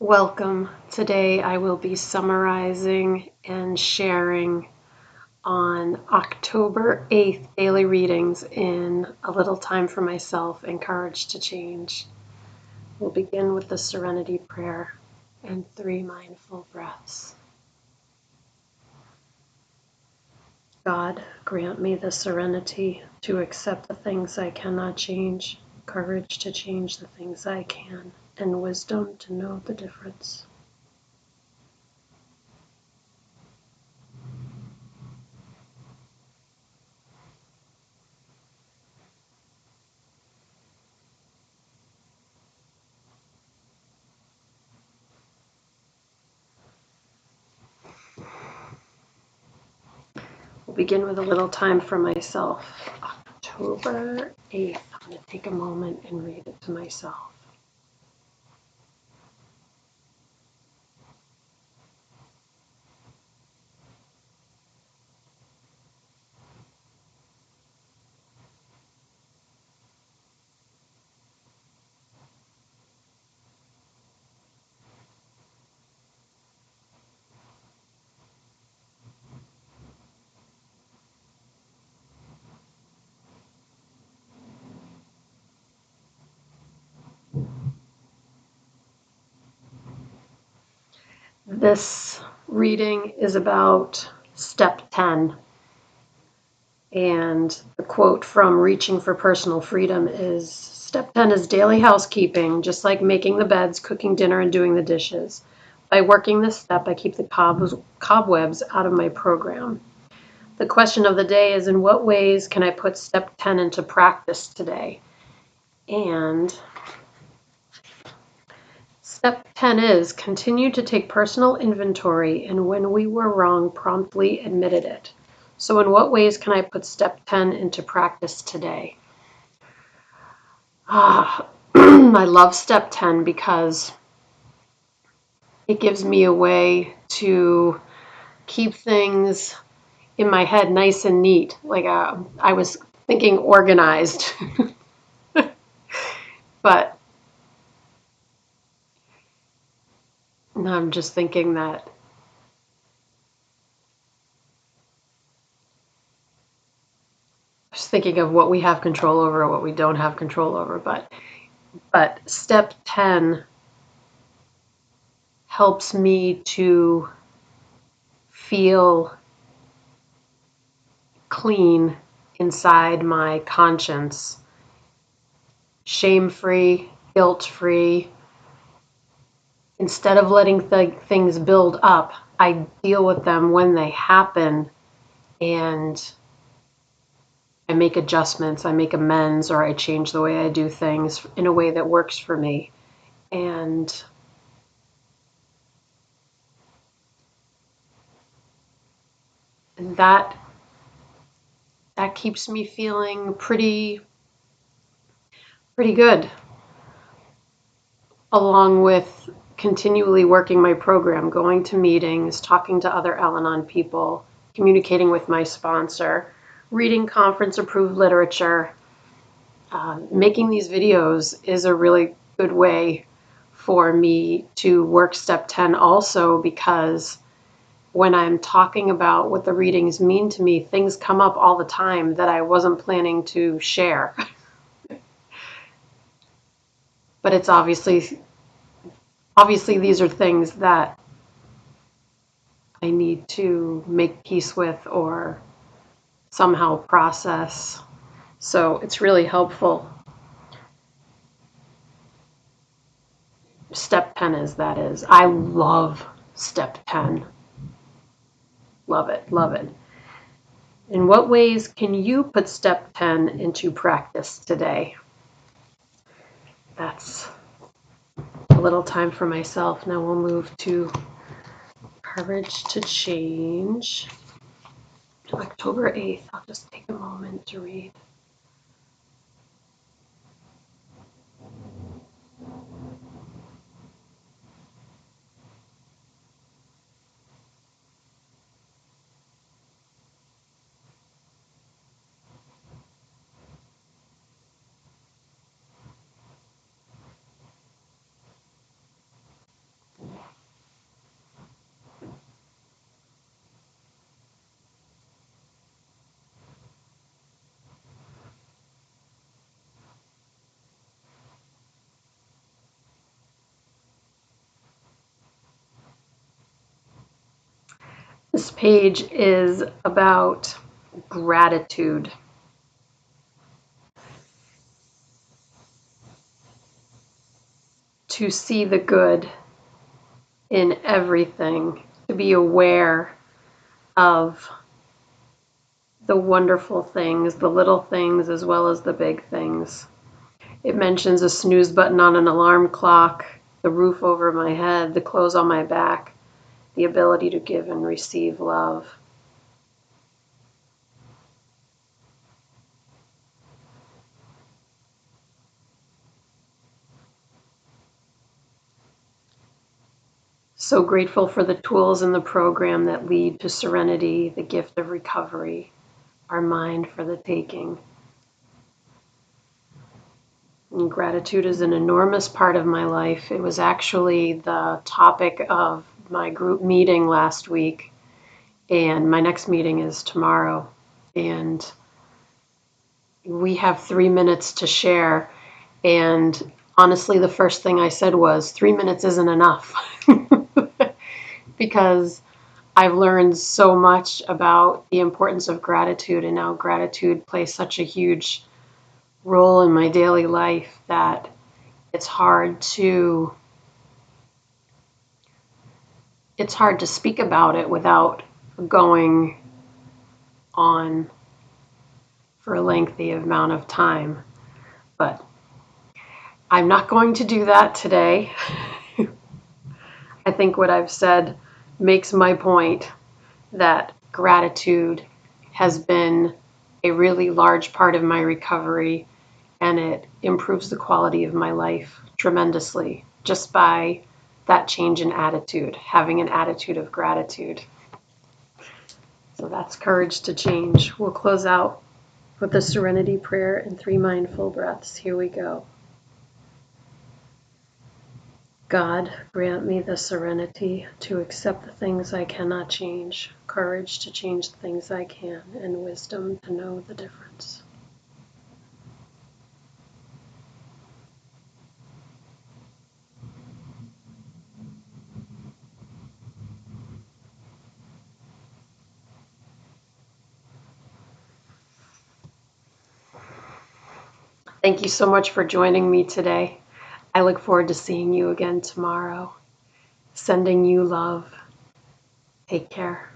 Welcome. Today I will be summarizing and sharing on October 8th daily readings in A Little Time for Myself and Courage to Change. We'll begin with the Serenity Prayer and 3 mindful breaths. God, grant me the serenity to accept the things I cannot change, courage to change the things I can, and wisdom to know the difference. We'll begin with a little time for myself. October 8th. I'm going to take a moment and read it to myself. This reading is about step 10. And the quote from Reaching for Personal Freedom is, Step 10 is daily housekeeping, just like making the beds, cooking dinner, and doing the dishes. By working this step, I keep the cobwebs out of my program. The question of the day is, in what ways can I put step 10 into practice today? And step 10 is continue to take personal inventory, and when we were wrong, promptly admitted it. So in what ways can I put step 10 into practice today? I love step 10 because it gives me a way to keep things in my head nice and neat. Like I was thinking organized, but I'm just thinking that just thinking of what we have control over, what we don't have control over. But step 10 helps me to feel clean inside my conscience, shame-free, guilt-free. Instead of letting things build up, I deal with them when they happen, and I make adjustments, I make amends, or I change the way I do things in a way that works for me. And that keeps me feeling pretty good, along with continually working my program, going to meetings, talking to other Al-Anon people, communicating with my sponsor, reading conference-approved literature. Making these videos is a really good way for me to work step 10 also, because when I'm talking about what the readings mean to me, things come up all the time that I wasn't planning to share. But it's obviously these are things that I need to make peace with or somehow process. So it's really helpful. Step 10 is that is. I love step 10. Love it, love it. In what ways can you put step 10 into practice today? That's a little time for myself. Now we'll move to Courage to Change. October 8th. I'll just take a moment to read. This page is about gratitude. To see the good in everything, to be aware of the wonderful things, the little things as well as the big things. It mentions a snooze button on an alarm clock, the roof over my head, the clothes on my back, the ability to give and receive love. So grateful for the tools in the program that lead to serenity, the gift of recovery, our mind for the taking. And gratitude is an enormous part of my life. It was actually the topic of my group meeting last week, and my next meeting is tomorrow. And we have 3 minutes to share. And honestly, the first thing I said was 3 minutes isn't enough because I've learned so much about the importance of gratitude, and now gratitude plays such a huge role in my daily life that it's hard to speak about it without going on for a lengthy amount of time. But I'm not going to do that today. I think what I've said makes my point that gratitude has been a really large part of my recovery, and it improves the quality of my life tremendously just by that change in attitude, having an attitude of gratitude. So that's courage to change. We'll close out with the serenity prayer and 3 mindful breaths. Here we go. God, grant me the serenity to accept the things I cannot change, courage to change the things I can, and wisdom to know the difference. Thank you so much for joining me today. I look forward to seeing you again tomorrow. Sending you love. Take care.